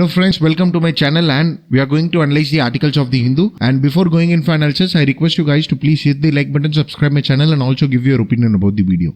Hello friends, welcome to my channel and we are going to analyze the articles of the Hindu. And before going in for analysis, I request you guys to please hit the like button, subscribe my channel and also give your opinion about the video.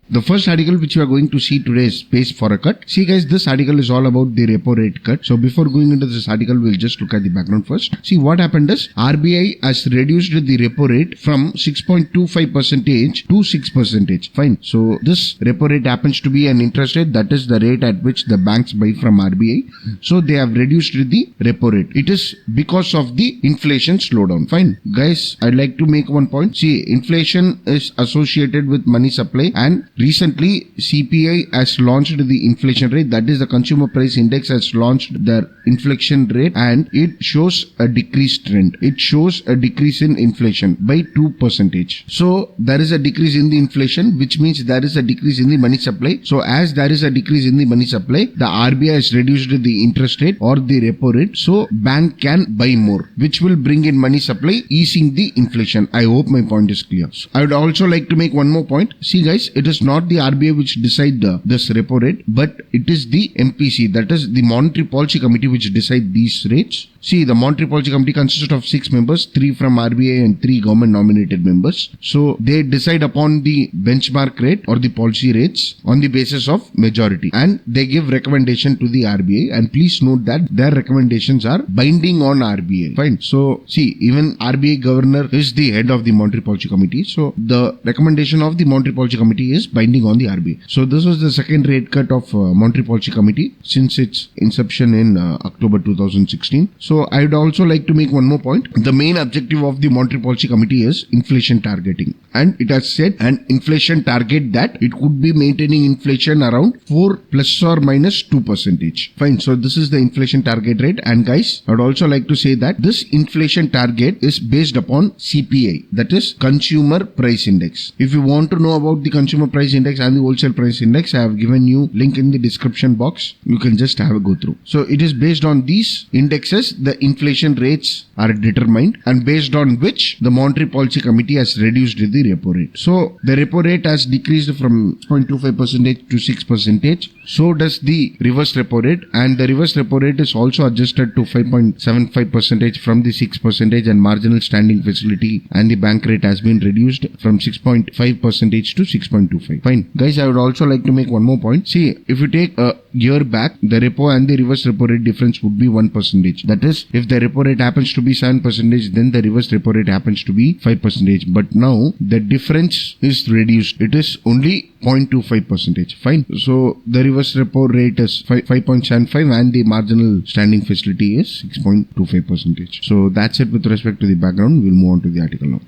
The first article which we are going to see today is Space for a Cut. See guys, this article is all about the repo rate cut. So before going into this article, we'll just look at the background first. See what happened is RBI has reduced the repo rate from 6.25% to 6%. Fine. So this repo rate happens to be an interest rate. That is the rate at which the banks buy from RBI. So they have reduced the repo rate. It is because of the inflation slowdown. Fine. Guys, I'd like to make one point. See, inflation is associated with money supply and recently, CPI has launched the inflation rate, that is the consumer price index has launched their inflation rate and it shows a decreased trend. It shows a decrease in inflation by 2%. So, there is a decrease in the inflation which means there is a decrease in the money supply. So, as there is a decrease in the money supply, the RBI has reduced the interest rate or the repo rate. So, bank can buy more which will bring in money supply, easing the inflation. I hope my point is clear. I would also like to make one more point. See guys, it is not the RBI which decide this repo rate, but it is the MPC, that is the Monetary Policy Committee which decide these rates. See, the Monetary Policy Committee consists of 6 members, 3 from RBI and 3 government nominated members. So they decide upon the benchmark rate or the policy rates on the basis of majority and they give recommendation to the RBI, and please note that their recommendations are binding on RBI. Fine. So see, even RBI governor is the head of the Monetary Policy Committee. So the recommendation of the Monetary Policy Committee is binding on the RBI. So this was the second rate cut of Monetary Policy Committee since its inception in October 2016. So I would also like to make one more point. The main objective of the Monetary Policy Committee is inflation targeting, and it has set an inflation target that it could be maintaining inflation around 4 plus or minus 2%. Fine. So this is the inflation target rate, and guys, I would also like to say that this inflation target is based upon CPI, that is Consumer Price Index. If you want to know about the Consumer Price Index and the Wholesale Price Index, I have given you link in the description box. You can just have a go through. So it is based on these indexes the inflation rates are determined, and based on which the Monetary Policy Committee has reduced the repo rate. So the repo rate has decreased from 0.25% to 6%. So does the reverse repo rate, and the reverse repo rate is also adjusted to 5.75% from the 6%, and marginal standing facility and the bank rate has been reduced from 6.5% to 6.25. Fine. Guys, I would also like to make one more point. See, if you take a year back, the repo and the reverse repo rate difference would be 1%. That is, if the repo rate happens to be 7%, then the reverse repo rate happens to be 5%. But now, the difference is reduced. It is only 0.25%. Fine. So, the reverse repo rate is 5.75 and the marginal standing facility is 6.25%. So, that's it with respect to the background. We'll move on to the article now.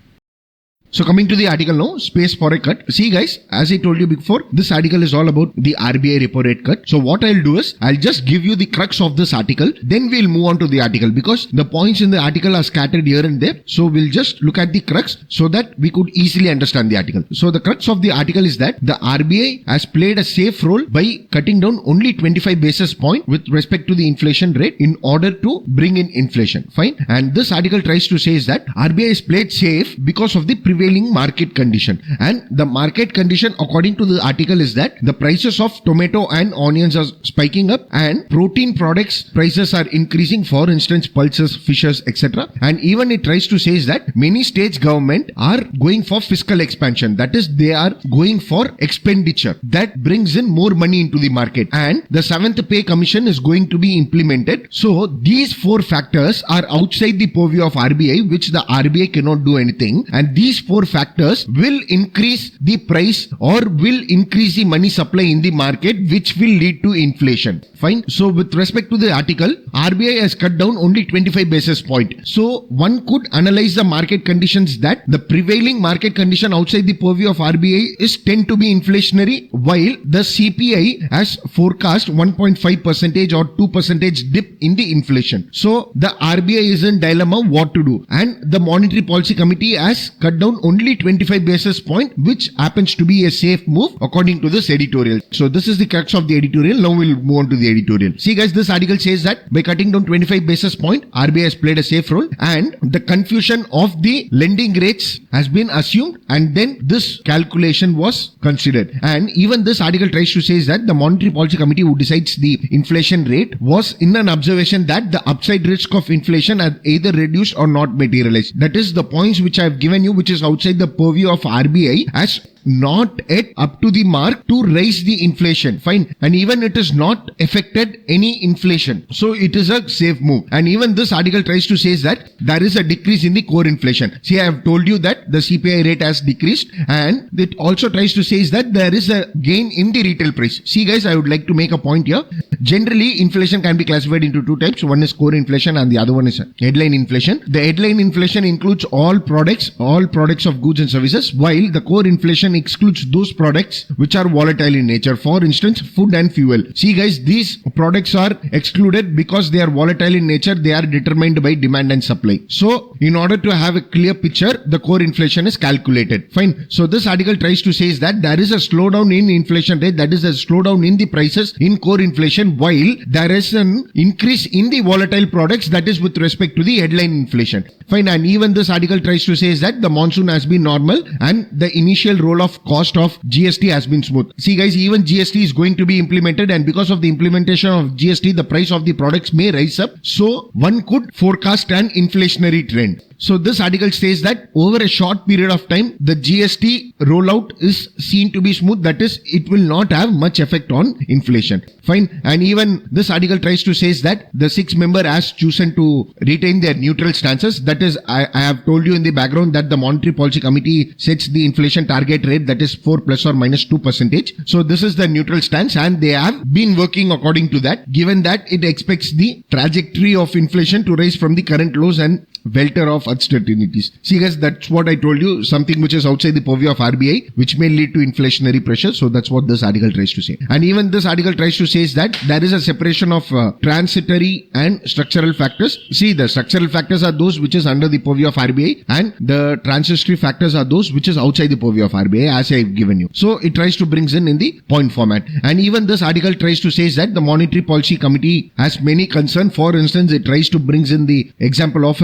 So coming to the article now, Space for a Cut. See guys, as I told you before, this article is all about the RBI repo rate cut. So what I'll do is, I'll just give you the crux of this article, then we'll move on to the article because the points in the article are scattered here and there. So we'll just look at the crux so that we could easily understand the article. So the crux of the article is that the RBI has played a safe role by cutting down only 25 basis points with respect to the inflation rate in order to bring in inflation. Fine. And this article tries to say is that RBI has played safe because of the prevailing market condition, and the market condition according to the article is that the prices of tomato and onions are spiking up and protein products prices are increasing, for instance pulses, fishes, etc. And even it tries to say is that many states government are going for fiscal expansion, that is they are going for expenditure that brings in more money into the market, and the 7th pay commission is going to be implemented. So these 4 factors are outside the purview of RBI, which the RBI cannot do anything, and these 4 factors will increase the price or will increase the money supply in the market, which will lead to inflation. Fine. So with respect to the article, RBI has cut down only 25 basis points. So one could analyze the market conditions that the prevailing market condition outside the purview of RBI is tend to be inflationary, while the CPI has forecast 1.5% or 2% dip in the inflation. So the RBI is in dilemma what to do, and the Monetary Policy Committee has cut down down only 25 basis point, which happens to be a safe move according to this editorial. So this is the crux of the editorial. Now we'll move on to the editorial. See guys, this article says that by cutting down 25 basis point, RBI has played a safe role, and the confusion of the lending rates has been assumed, and then this calculation was considered. And even this article tries to say that the Monetary Policy Committee who decides the inflation rate was in an observation that the upside risk of inflation had either reduced or not materialized. That is the points which I have given you, which is outside the purview of RBI, as not yet up to the mark to raise the inflation. Fine. And even it is not affected any inflation. So it is a safe move. And even this article tries to say that there is a decrease in the core inflation. See, I have told you that the CPI rate has decreased, and it also tries to say that there is a gain in the retail price. See guys, I would like to make a point here. Generally, inflation can be classified into two types. One is core inflation and the other one is headline inflation. The headline inflation includes all products of goods and services, while the core inflation excludes those products which are volatile in nature. For instance, food and fuel. See guys, these products are excluded because they are volatile in nature. They are determined by demand and supply. So in order to have a clear picture, the core inflation is calculated. Fine. So this article tries to say that there is a slowdown in inflation rate, that is a slowdown in the prices in core inflation, while there is an increase in the volatile products, that is with respect to the headline inflation. Fine. And even this article tries to say that the monsoon has been normal and the initial roll of cost of GST has been smooth. See guys, even GST is going to be implemented, and because of the implementation of GST, the price of the products may rise up. So one could forecast an inflationary trend. So this article says that over a short period of time, the GST rollout is seen to be smooth. That is, it will not have much effect on inflation. Fine. And even this article tries to say that the 6-member has chosen to retain their neutral stances. That is, I have told you in the background that the Monetary Policy Committee sets the inflation target rate, that is 4 plus or minus 2%. So this is the neutral stance, and they have been working according to that, given that it expects the trajectory of inflation to rise from the current lows and welter of uncertainties. See guys, that's what I told you, something which is outside the purview of RBI, which may lead to inflationary pressure. So that's what this article tries to say. And even this article tries to say that there is a separation of transitory and structural factors. See, the structural factors are those which is under the purview of RBI, and the transitory factors are those which is outside the purview of RBI, as I have given you. So it tries to brings in the point format. And even this article tries to say that the Monetary Policy Committee has many concerns. For instance, it tries to brings in the example of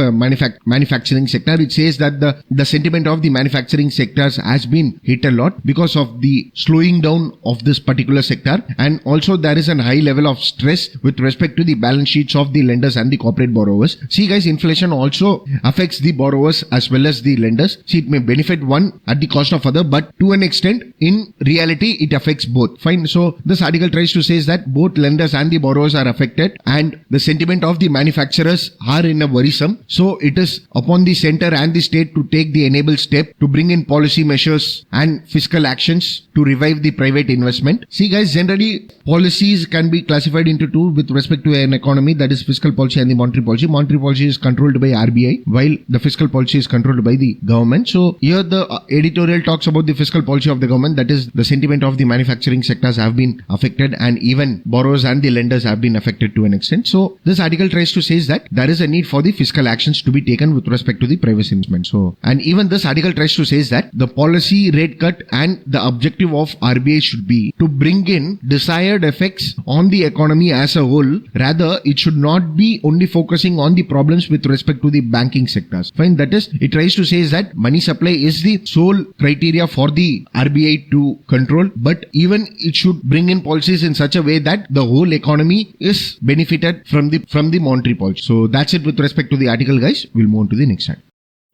manufacturing sector. It says that the sentiment of the manufacturing sectors has been hit a lot because of the slowing down of this particular sector, and also there is a high level of stress with respect to the balance sheets of the lenders and the corporate borrowers. See guys, inflation also affects the borrowers as well as the lenders. See, it may benefit one at the cost of other, but to an extent, in reality, it affects both. Fine. So this article tries to say that both lenders and the borrowers are affected, and the sentiment of the manufacturers are in a worrisome. So it is upon the center and the state to take the enable step to bring in policy measures and fiscal actions to revive the private investment. See guys, generally policies can be classified into two with respect to an economy, that is fiscal policy and the monetary policy. Monetary policy is controlled by RBI, while the fiscal policy is controlled by the government. So here the editorial talks about the fiscal policy of the government, that is the sentiment of the manufacturing sectors have been affected, and even borrowers and the lenders have been affected to an extent. So this article tries to say that there is a need for the fiscal actions to be taken with respect to the private investment. So, and even this article tries to say that the policy rate cut and the objective of RBI should be to bring in desired effects on the economy as a whole. Rather, it should not be only focusing on the problems with respect to the banking sectors. Fine. That is, it tries to say that money supply is the sole criteria for the RBI to control, but even it should bring in policies in such a way that the whole economy is benefited from the monetary policy. So that's it with respect to the article, guys. We'll move on to the next slide.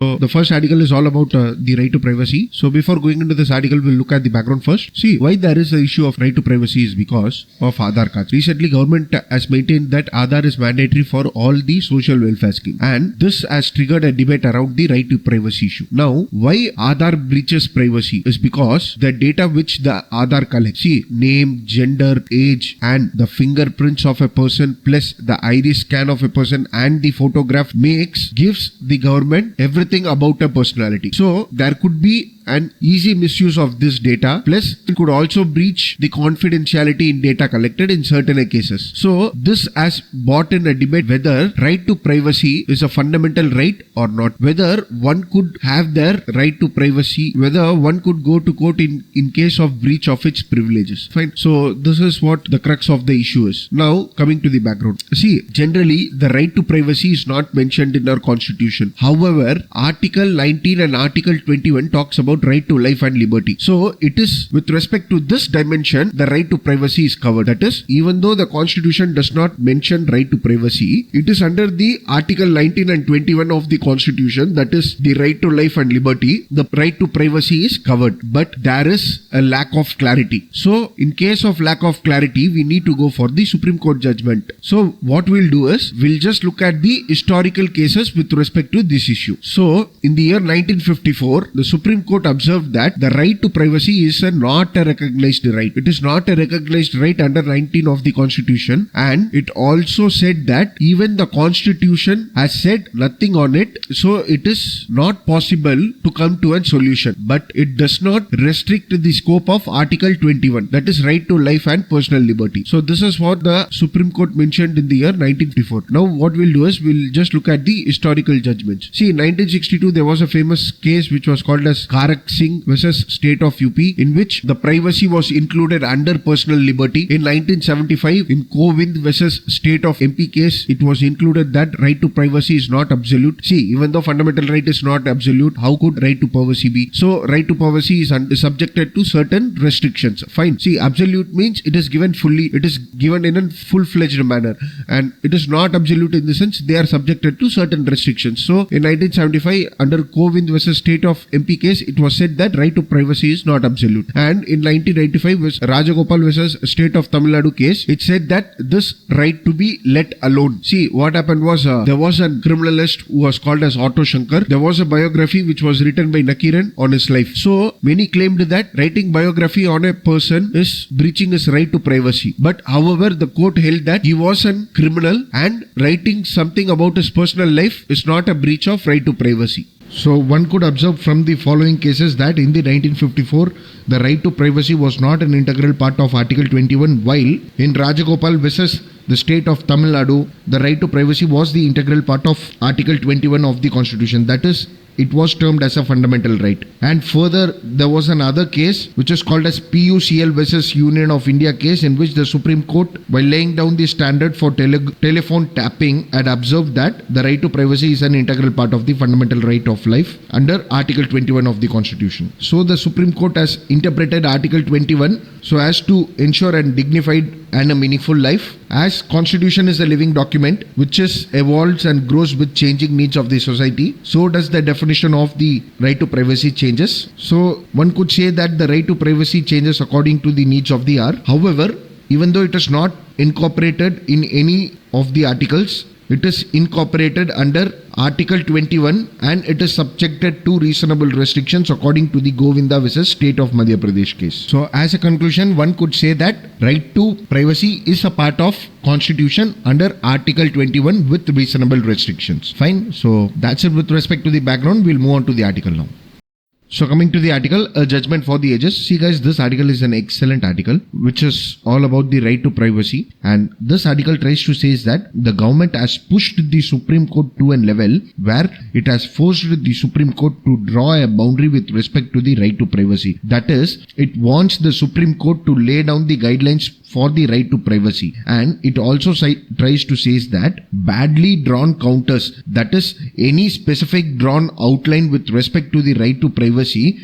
So the first article is all about the right to privacy. So before going into this article, we'll look at the background first. See, why there is the issue of right to privacy is because of Aadhaar cards. Recently, government has maintained that Aadhaar is mandatory for all the social welfare schemes, and this has triggered a debate around the right to privacy issue. Now, why Aadhaar breaches privacy is because the data which the Aadhaar collects, see, name, gender, age, and the fingerprints of a person plus the iris scan of a person and the photograph gives the government everything about a personality. So there could be and easy misuse of this data. Plus, it could also breach the confidentiality in data collected in certain cases. So, this has brought in a debate whether right to privacy is a fundamental right or not. Whether one could have their right to privacy, whether one could go to court in case of breach of its privileges. Fine. So, this is what the crux of the issue is. Now, coming to the background. See, generally, the right to privacy is not mentioned in our constitution. However, Article 19 and Article 21 talks about right to life and liberty. So, it is with respect to this dimension, the right to privacy is covered. That is, even though the constitution does not mention right to privacy, it is under the Article 19 and 21 of the constitution, that is the right to life and liberty, the right to privacy is covered. But there is a lack of clarity. So, in case of lack of clarity, we need to go for the Supreme Court judgment. So, what we'll do is, we'll just look at the historical cases with respect to this issue. So, in the year 1954, the Supreme Court observed that the right to privacy is not a recognized right. It is not a recognized right under 19 of the Constitution, and it also said that even the Constitution has said nothing on it, so it is not possible to come to a solution. But it does not restrict the scope of Article 21, that is right to life and personal liberty. So this is what the Supreme Court mentioned in the year 1954. Now what we'll do is, we'll just look at the historical judgments. See, in 1962 there was a famous case which was called as Karak Singh versus State of UP, in which the privacy was included under personal liberty. In 1975, in Kovind versus State of MP case, it was included that right to privacy is not absolute. See, even though fundamental right is not absolute, how could right to privacy be? So, right to privacy is subjected to certain restrictions. Fine. See, absolute means it is given fully, it is given in a full-fledged manner, and it is not absolute in the sense they are subjected to certain restrictions. So, in 1975, under Kovind versus State of MP case, it was said that right to privacy is not absolute. And in 1995, with Rajagopal versus State of Tamil Nadu case, it said that this right to be let alone. See, what happened was, there was a criminalist who was called as Otto Shankar. There was a biography which was written by Nakiran on his life. So, many claimed that writing biography on a person is breaching his right to privacy. But however, the court held that he was a criminal and writing something about his personal life is not a breach of right to privacy. So one could observe from the following cases that in the 1954, the right to privacy was not an integral part of Article 21, while in Rajagopal versus the State of Tamil Nadu, the right to privacy was the integral part of Article 21 of the Constitution. That is, it was termed as a fundamental right. And further, there was another case which is called as PUCL versus Union of India case, in which the Supreme Court, while laying down the standard for telephone tapping, had observed that the right to privacy is an integral part of the fundamental right of life under Article 21 of the Constitution. So the Supreme Court has interpreted Article 21 so as to ensure a dignified and a meaningful life. As Constitution is a living document which evolves and grows with changing needs of the society, so does the definition of the right to privacy changes. So one could say that the right to privacy changes according to the needs of the hour. However, even though it is not incorporated in any of the articles, it is incorporated under Article 21 and it is subjected to reasonable restrictions according to the Govinda versus State of Madhya Pradesh case. So as a conclusion, one could say that right to privacy is a part of Constitution under Article 21 with reasonable restrictions. Fine. So that's it with respect to the background. We'll move on to the article now. So coming to the article, a judgment for the ages. See guys, this article is an excellent article which is all about the right to privacy, and this article tries to say that the government has pushed the Supreme Court to a level where it has forced the Supreme Court to draw a boundary with respect to the right to privacy. That is, it wants the Supreme Court to lay down the guidelines for the right to privacy, and it also tries to say that badly drawn counters, that is any specific drawn outline with respect to the right to privacy,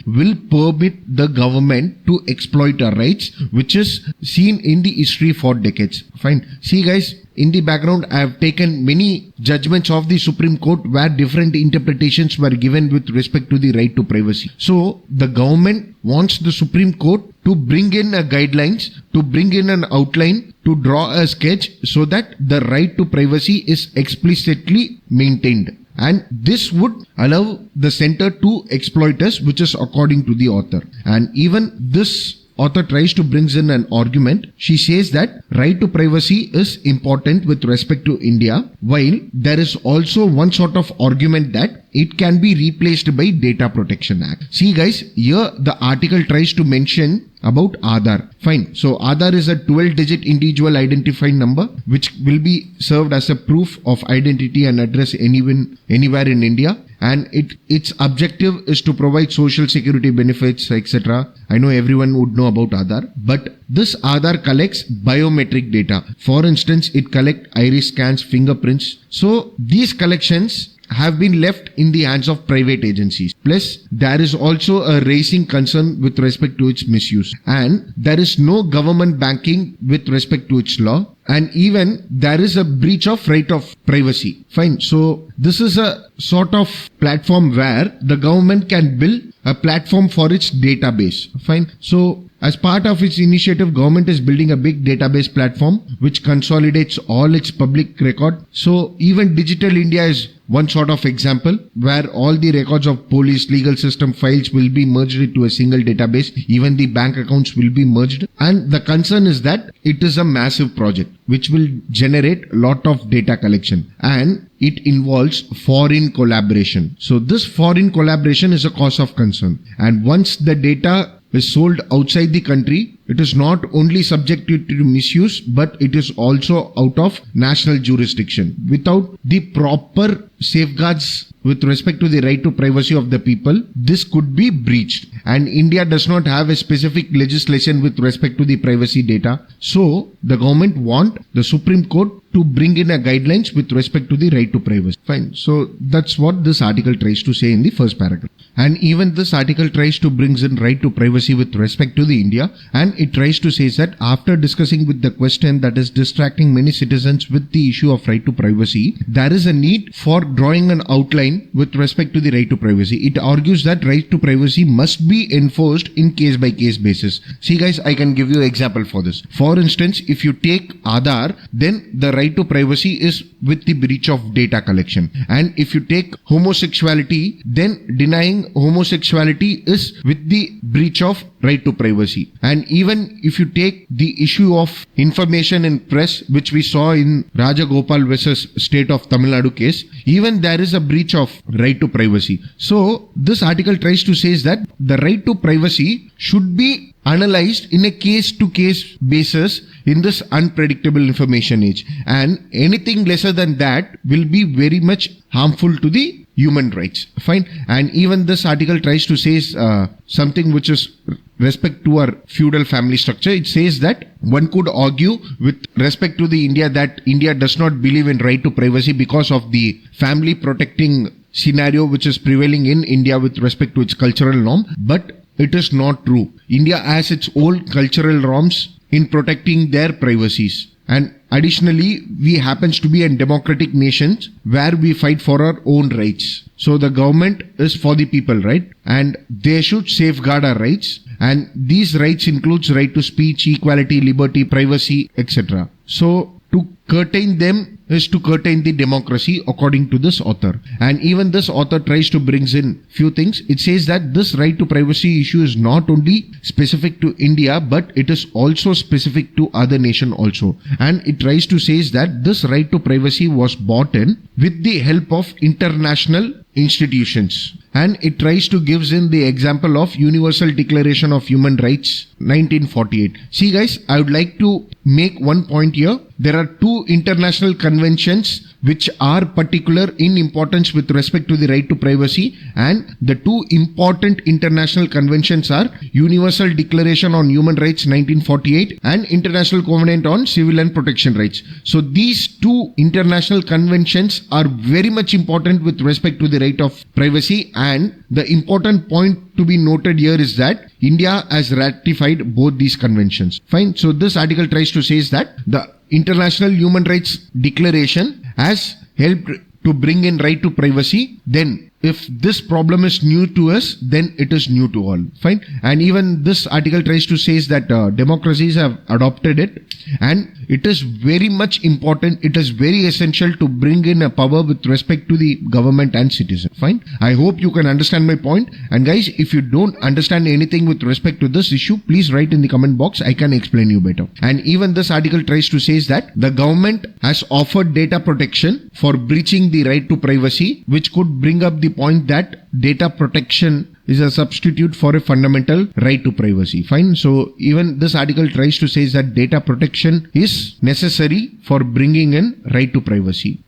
will permit the government to exploit our rights, which is seen in the history for decades. Fine. See guys, in the background, I have taken many judgments of the Supreme Court where different interpretations were given with respect to the right to privacy. So, the government wants the Supreme Court to bring in a guidelines, to bring in an outline, to draw a sketch so that the right to privacy is explicitly maintained. And this would allow the center to exploit us, which is according to the author. And even this author tries to bring in an argument. She says that right to privacy is important with respect to India, while there is also one sort of argument that it can be replaced by Data Protection Act. See guys, here the article tries to mention about Aadhaar. Fine. So Aadhaar is a 12-digit individual identifying number which will be served as a proof of identity and address anywhere in India. And its objective is to provide social security benefits, etc. I know everyone would know about Aadhaar, but this Aadhaar collects biometric data. For instance, it collects iris scans, fingerprints. So these collections have been left in the hands of private agencies. Plus, there is also a raising concern with respect to its misuse. And there is no government backing with respect to its law. And even there is a breach of right of privacy. Fine. So this is a sort of platform where the government can build a platform for its database. Fine. So as part of its initiative, government is building a big database platform which consolidates all its public record. So even Digital India is one sort of example where all the records of police, legal system files will be merged into a single database. Even the bank accounts will be merged. And the concern is that it is a massive project which will generate a lot of data collection, and it involves foreign collaboration. So this foreign collaboration is a cause of concern. And once the data is sold outside the country, it is not only subjected to misuse, but it is also out of national jurisdiction. Without the proper safeguards with respect to the right to privacy of the people, this could be breached. And India does not have a specific legislation with respect to the privacy data. So the government want the Supreme Court to bring in a guidelines with respect to the right to privacy. Fine. So that's what this article tries to say in the first paragraph. And even this article tries to bring in right to privacy with respect to the India, and it tries to say that after discussing with the question that is distracting many citizens with the issue of right to privacy, there is a need for drawing an outline with respect to the right to privacy. It argues that right to privacy must be enforced in case by case basis. See guys, I can give you an example for this. For instance, if you take Aadhaar, then the right to privacy is with the breach of data collection. And if you take homosexuality, then denying homosexuality is with the breach of right to privacy. And even if you take the issue of information in press, which we saw in Rajagopal versus State of Tamil Nadu case, even there is a breach of right to privacy. So this article tries to say that the right to privacy should be analyzed in a case-to-case basis in this unpredictable information age. And anything lesser than that will be very much harmful to the human rights. Fine. And even this article tries to say something which is respect to our feudal family structure. It says that one could argue with respect to the India that India does not believe in right to privacy because of the family protecting scenario which is prevailing in India with respect to its cultural norm. But it is not true. India has its own cultural norms in protecting their privacies. And additionally, we happens to be a democratic nation where we fight for our own rights. So the government is for the people, right? And they should safeguard our rights. And these rights includes right to speech, equality, liberty, privacy, etc. So to curtail them is to curtail the democracy according to this author. And even this author tries to bring in few things. It says that this right to privacy issue is not only specific to India, but it is also specific to other nation also. And it tries to say that this right to privacy was bought in with the help of international institutions. And it tries to give in the example of Universal Declaration of Human Rights 1948. See guys, I would like to make one point here. There are two international conventions which are particular in importance with respect to the right to privacy, and the two important international conventions are Universal Declaration on Human Rights 1948 and International Covenant on Civil and Protection Rights. So these two international conventions are very much important with respect to the right of privacy, and the important point to be noted here is that India has ratified both these conventions. Fine. So this article tries to say that the International Human Rights Declaration has helped to bring in right to privacy. Then if this problem is new to us, then it is new to all. Fine. And even this article tries to say that democracies have adopted it, and it is very much important. It is very essential to bring in a power with respect to the government and citizen. Fine. I hope you can understand my point. And guys, if you don't understand anything with respect to this issue, please write in the comment box. I can explain you better. And even this article tries to say that the government has offered data protection for breaching the right to privacy, which could bring up the point that data protection is a substitute for a fundamental right to privacy. Fine. So even this article tries to say that data protection is necessary for bringing in right to privacy.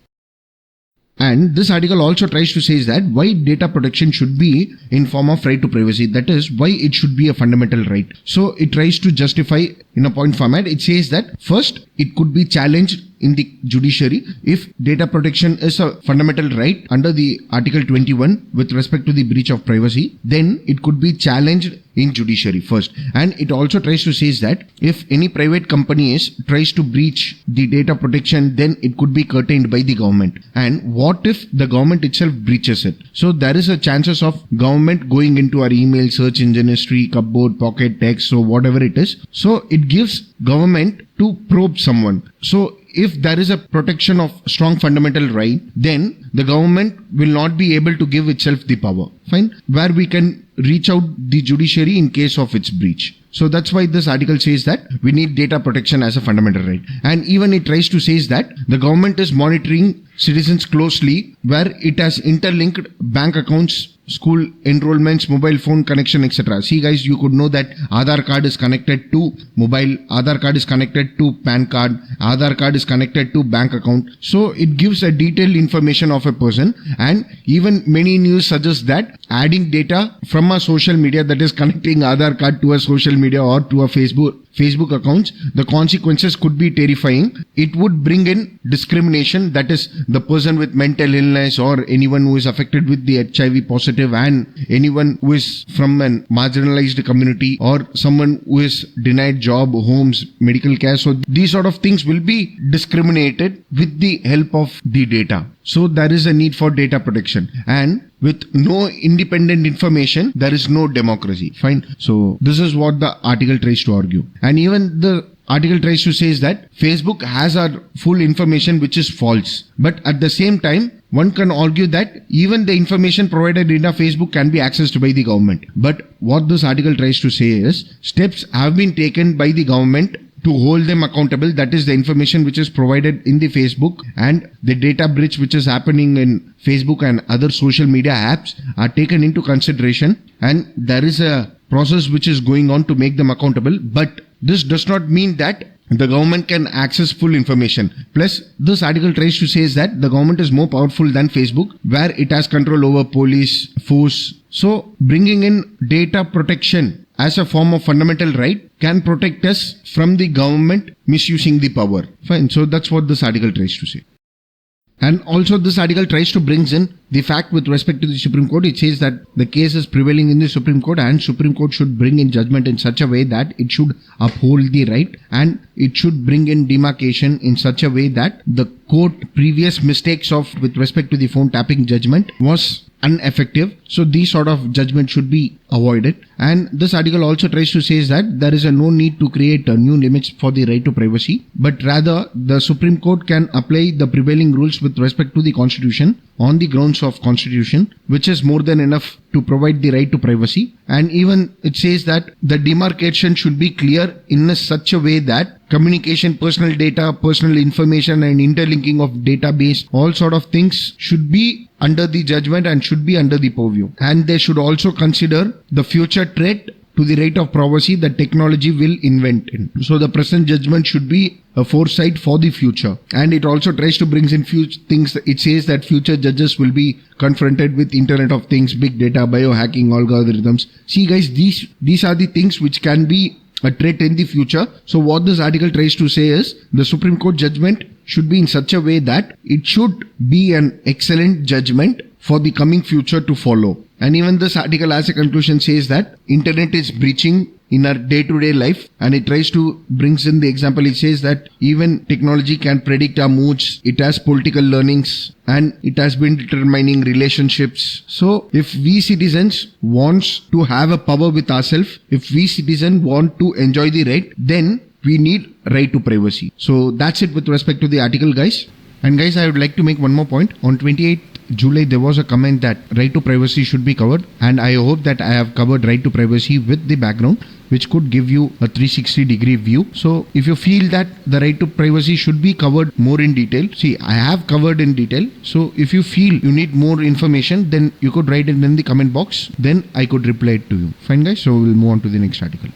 And this article also tries to say that why data protection should be in form of right to privacy. That is why it should be a fundamental right. So it tries to justify in a point format. It says that first, it could be challenged in the judiciary if data protection is a fundamental right under the Article 21 with respect to the breach of privacy, then it could be challenged in judiciary first. And it also tries to say that if any private company tries to breach the data protection, then it could be curtailed by the government. And what if the government itself breaches it? So there is a chances of government going into our email, search engine history, cupboard, pocket, text, so whatever it is. So it gives government to probe someone. So if there is a protection of strong fundamental right, then the government will not be able to give itself the power. Fine. Where we can reach out the judiciary in case of its breach. So that's why this article says that we need data protection as a fundamental right. And even it tries to say that the government is monitoring citizens closely, where it has interlinked bank accounts, school enrollments, mobile phone connection, etc. See guys, you could know that Aadhaar card is connected to mobile, Aadhaar card is connected to PAN card, Aadhaar card is connected to bank account. So it gives a detailed information of a person. And even many news suggest that adding data from a social media, that is connecting Aadhaar card to a social media or to a Facebook accounts, the consequences could be terrifying. It would bring in discrimination, that is the person with mental illness or anyone who is affected with the HIV positive and anyone who is from a marginalized community or someone who is denied job, homes, medical care. So these sort of things will be discriminated with the help of the data. So there is a need for data protection, and with no independent information, there is no democracy. Fine. So this is what the article tries to argue. And even the article tries to say that Facebook has our full information, which is false. But at the same time, one can argue that even the information provided in a Facebook can be accessed by the government. But what this article tries to say is steps have been taken by the government to hold them accountable. That is the information which is provided in the Facebook, and the data breach which is happening in Facebook and other social media apps are taken into consideration, and there is a process which is going on to make them accountable. But this does not mean that the government can access full information. Plus, this article tries to say that the government is more powerful than Facebook, where it has control over police, force. So bringing in data protection as a form of fundamental right can protect us from the government misusing the power. Fine. So that's what this article tries to say. And also this article tries to bring in the fact with respect to the Supreme Court. It says that the case is prevailing in the Supreme Court, and Supreme Court should bring in judgment in such a way that it should uphold the right, and it should bring in demarcation in such a way that the court previous mistakes of with respect to the phone tapping judgment was ineffective. So these sort of judgment should be avoided. And this article also tries to say that there is no need to create new limits for the right to privacy, but rather the Supreme Court can apply the prevailing rules with respect to the Constitution on the grounds of Constitution, which is more than enough to provide the right to privacy. And even it says that the demarcation should be clear in such a way that communication, personal data, personal information and interlinking of database, all sort of things should be under the judgment and should be under the purview. And they should also consider the future threat to the right of privacy that technology will invent in. So the present judgment should be a foresight for the future. And it also tries to bring in few things. It says that future judges will be confronted with Internet of Things, big data, biohacking, algorithms. See guys, these are the things which can be a threat in the future. So what this article tries to say is the Supreme Court judgment should be in such a way that it should be an excellent judgment for the coming future to follow. And even this article as a conclusion says that Internet is breaching in our day-to-day life, and it tries to brings in the example. It says that even technology can predict our moods, it has political learnings, and it has been determining relationships. So if we citizens wants to have a power with ourselves, if we citizens want to enjoy the right, then we need right to privacy. So that's it with respect to the article, guys. And guys, I would like to make one more point. On 28th July, there was a comment that right to privacy should be covered, and I hope that I have covered right to privacy with the background, which could give you a 360-degree view. So if you feel that the right to privacy should be covered more in detail, see, I have covered in detail. So if you feel you need more information, then you could write it in the comment box. Then I could reply it to you. Fine, guys. So we'll move on to the next article.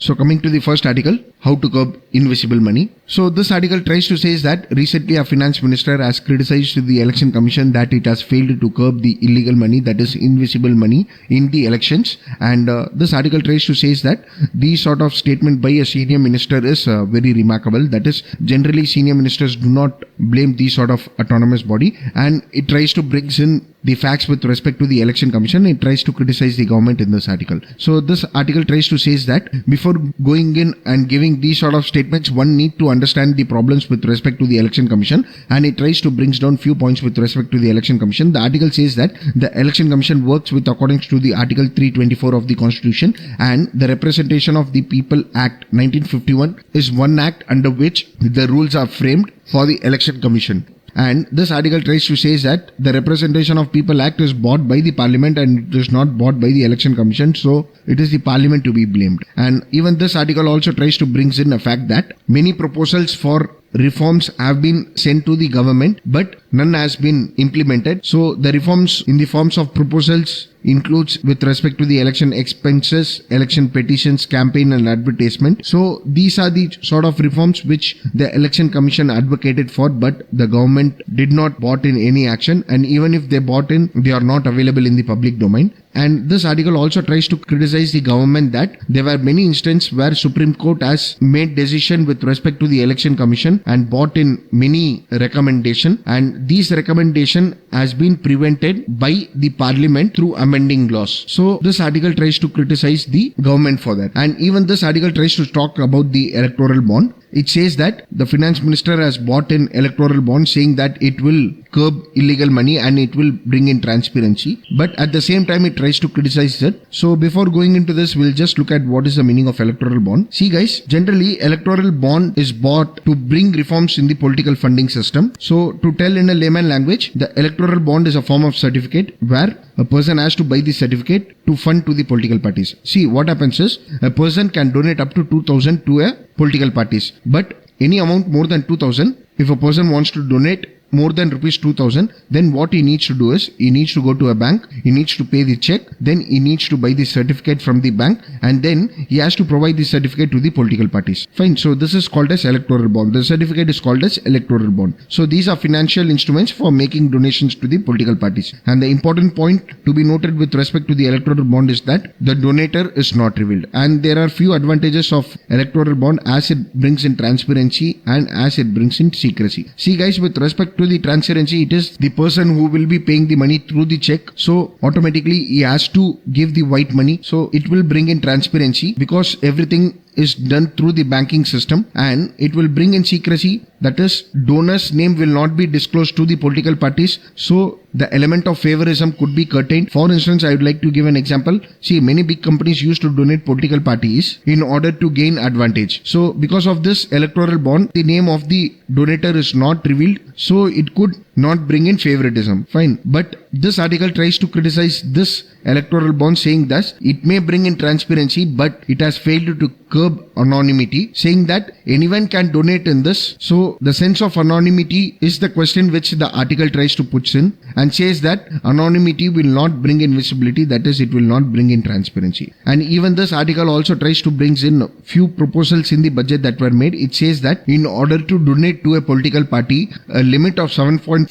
So coming to the first article, how to curb invisible money. So this article tries to say that recently a finance minister has criticized the election commission that it has failed to curb the illegal money, that is invisible money, in the elections. And this article tries to say that these sort of statement by a senior minister is very remarkable. That is, generally senior ministers do not blame these sort of autonomous body, and it tries to bring in the facts with respect to the election commission. It tries to criticize the government in this article. So this article tries to say that before going in and giving these sort of statements, one need to understand the problems with respect to the election commission, and it tries to brings down few points with respect to the election commission. The article says that the election commission works with according to the article 324 of the constitution, and the Representation of the People Act 1951 is one act under which the rules are framed for the election commission. And this article tries to say that the Representation of People Act is bought by the Parliament and it is not bought by the Election Commission. So it is the Parliament to be blamed. And even this article also tries to bring in a fact that many proposals for reforms have been sent to the government, but none has been implemented. So the reforms in the forms of proposals includes with respect to the election expenses, election petitions, campaign and advertisement. So these are the sort of reforms which the election commission advocated for, but the government did not bought in any action, and even if they bought in, they are not available in the public domain. And this article also tries to criticize the government that there were many instances where Supreme Court has made decision with respect to the election commission and brought in many recommendation, and these recommendation has been prevented by the parliament through amending laws. So this article tries to criticize the government for that. And even this article tries to talk about the electoral bond. It says that the finance minister has bought an electoral bond saying that it will curb illegal money and it will bring in transparency. But at the same time, it tries to criticize it. So before going into this, we'll just look at what is the meaning of electoral bond. See guys, generally electoral bond is bought to bring reforms in the political funding system. So to tell in a layman language, the electoral bond is a form of certificate where a person has to buy the certificate to fund to the political parties. See, what happens is a person can donate up to 2,000 to a political parties, but any amount more than 2,000, if a person wants to donate more than rupees 2,000, then what he needs to do is he needs to go to a bank, he needs to pay the check, then he needs to buy the certificate from the bank, and then he has to provide the certificate to the political parties. Fine. So this is called as electoral bond. The certificate is called as electoral bond. So these are financial instruments for making donations to the political parties. And the important point to be noted with respect to the electoral bond is that the donator is not revealed. And there are few advantages of electoral bond as it brings in transparency and as it brings in secrecy. See guys, with respect to the transparency, it is the person who will be paying the money through the check, so automatically he has to give the white money, so it will bring in transparency because everything is done through the banking system, and it will bring in secrecy, that is donor's name will not be disclosed to the political parties, so the element of favorism could be curtailed. For instance, I would like to give an example. See, many big companies used to donate political parties in order to gain advantage. So because of this electoral bond, the name of the donator is not revealed, so it could not bring in favoritism. Fine. But this article tries to criticize this electoral bond, saying that it may bring in transparency, but it has failed to curb anonymity, saying that anyone can donate in this. So the sense of anonymity is the question which the article tries to put in, and says that anonymity will not bring in visibility, that is, it will not bring in transparency. And even this article also tries to bring in few proposals in the budget that were made. It says that in order to donate to a political party, a limit of 7.5%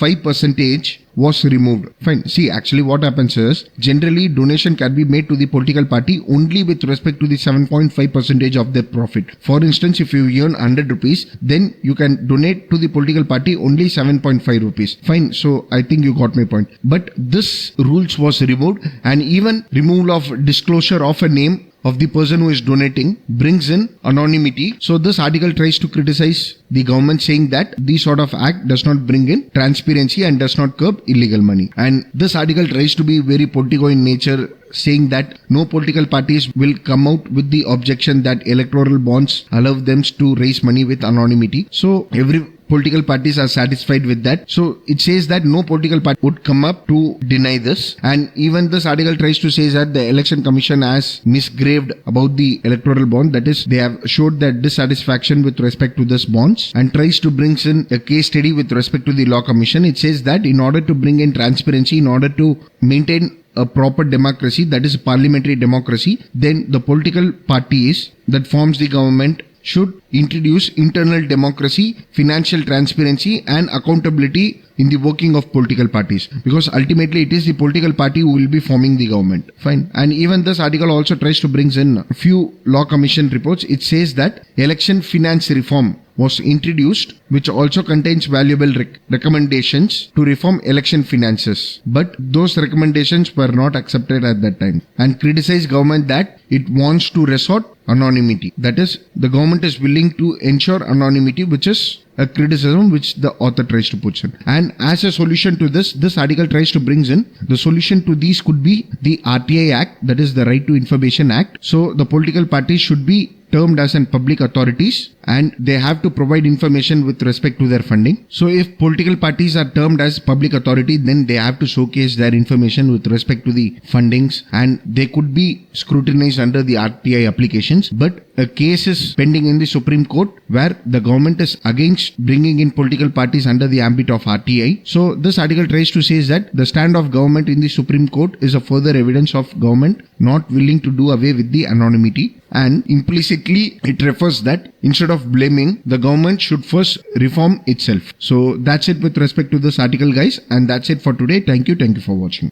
was removed. Fine. See, actually what happens is, generally donation can be made to the political party only with respect to the 7.5% of their profit. For instance, if you earn 100 rupees, then you can donate to the political party only 7.5 rupees. Fine. So I think you got my point. But this rules was removed, and even removal of disclosure of a name of the person who is donating brings in anonymity. So this article tries to criticize the government, saying that this sort of act does not bring in transparency and does not curb illegal money. And this article tries to be very political in nature, saying that no political parties will come out with the objection that electoral bonds allow them to raise money with anonymity. So every political parties are satisfied with that. So it says that no political party would come up to deny this. And even this article tries to say that the election commission has misgraved about the electoral bond. That is, they have showed their dissatisfaction with respect to this bonds and tries to bring in a case study with respect to the law commission. It says that in order to bring in transparency, in order to maintain a proper democracy, that is parliamentary democracy, then the political parties that forms the government should introduce internal democracy, financial transparency and accountability in the working of political parties, because ultimately it is the political party who will be forming the government. Fine. And even this article also tries to bring in a few law commission reports. It says that election finance reform was introduced, which also contains valuable recommendations to reform election finances. But those recommendations were not accepted at that time, and criticized government that it wants to resort anonymity. That is, the government is willing to ensure anonymity, which is a criticism which the author tries to put in. And as a solution to this article tries to bring in the solution to these could be the RTI Act, that is the Right to Information Act. So the political parties should be termed as public authorities and they have to provide information with respect to their funding. So if political parties are termed as public authority, then they have to showcase their information with respect to the fundings and they could be scrutinized under the RTI applications. But a case is pending in the Supreme Court where the government is against bringing in political parties under the ambit of RTI. So this article tries to say that the stand of government in the Supreme Court is a further evidence of government not willing to do away with the anonymity, and implicitly it refers that instead of blaming, the government should first reform itself. So that's it with respect to this article, guys, and that's it for today. Thank you for watching.